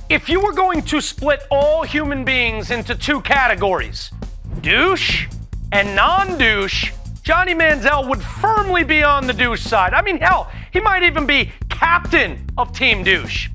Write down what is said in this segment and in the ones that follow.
If you were going to split all human beings into two categories, douche and non-douche, Johnny Manziel would firmly be on the douche side. I mean, hell, he might even be captain of Team Douche.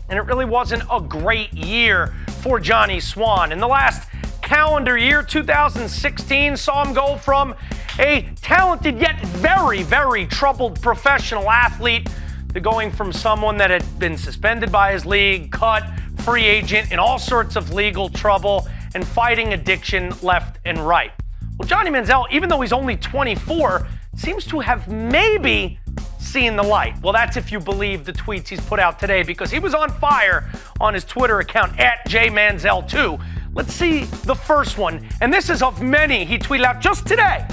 And it really wasn't a great year for Johnny Swan. In the last calendar year, 2016, saw him go from a talented yet very, very troubled professional athlete to going from someone that had been suspended by his league, cut, free agent, in all sorts of legal trouble, and fighting addiction left and right. Well, Johnny Manziel, even though he's only 24, seems to have maybe seen the light. Well, that's if you believe the tweets he's put out today, because he was on fire on his Twitter account, @JManziel2. Let's see the first one. And this is of many he tweeted out just today.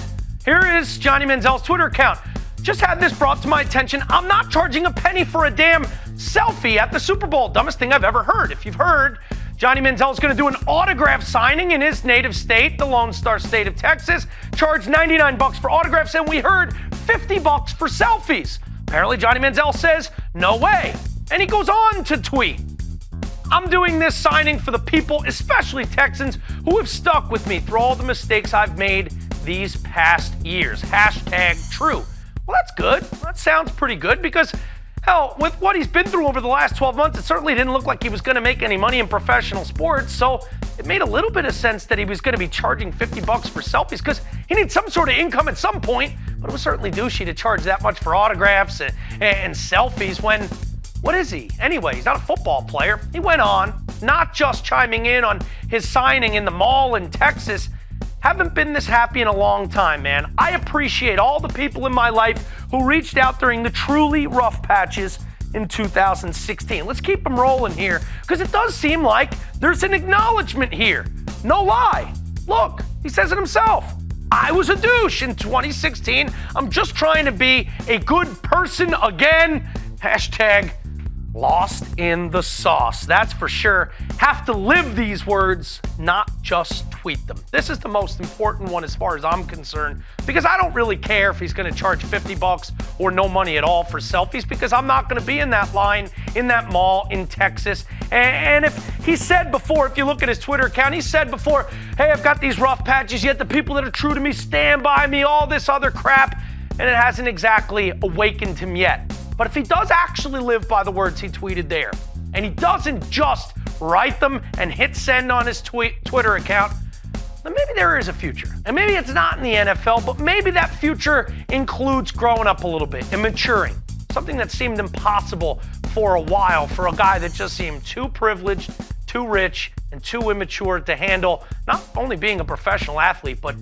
Here is Johnny Manziel's Twitter account. Just had this brought to my attention. I'm not charging a penny for a damn selfie at the Super Bowl. Dumbest thing I've ever heard. If you've heard, Johnny Manziel is going to do an autograph signing in his native state, the Lone Star State of Texas. Charged $99 for autographs, and we heard $50 for selfies. Apparently, Johnny Manziel says, no way. And he goes on to tweet, I'm doing this signing for the people, especially Texans, who have stuck with me through all the mistakes I've made these past years. #true. Well, that's good. That sounds pretty good because, hell, with what he's been through over the last 12 months, it certainly didn't look like he was going to make any money in professional sports. So it made a little bit of sense that he was going to be charging $50 for selfies because he needs some sort of income at some point. But it was certainly douchey to charge that much for autographs and selfies when, what is he? Anyway, he's not a football player. He went on, not just chiming in on his signing in the mall in Texas. Haven't been this happy in a long time, man. I appreciate all the people in my life who reached out during the truly rough patches in 2016. Let's keep them rolling here because it does seem like there's an acknowledgement here. No lie. Look, he says it himself. I was a douche in 2016. I'm just trying to be a good person again. #lost in the sauce. That's for sure. Have to live these words, not just tweet them. This is the most important one as far as I'm concerned because I don't really care if he's going to charge $50 or no money at all for selfies because I'm not going to be in that line in that mall in Texas. And if he said before, if you look at his Twitter account, he said before, hey, I've got these rough patches, yet the people that are true to me stand by me, all this other crap, and it hasn't exactly awakened him yet. But if he does actually live by the words he tweeted there, and he doesn't just write them and hit send on his Twitter account, then maybe there is a future. And maybe it's not in the NFL, but maybe that future includes growing up a little bit and maturing. Something that seemed impossible for a while for a guy that just seemed too privileged, too rich, and too immature to handle not only being a professional athlete, but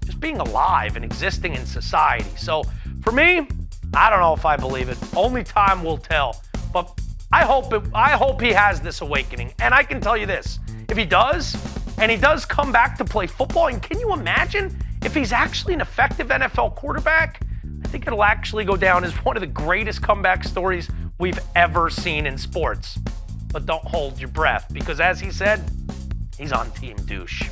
just being alive and existing in society. So for me, I don't know if I believe it. Only time will tell. But I hope he has this awakening. And I can tell you this, if he does, and he does come back to play football, and can you imagine if he's actually an effective NFL quarterback? I think it'll actually go down as one of the greatest comeback stories we've ever seen in sports. But don't hold your breath, because as he said, he's on Team Douche.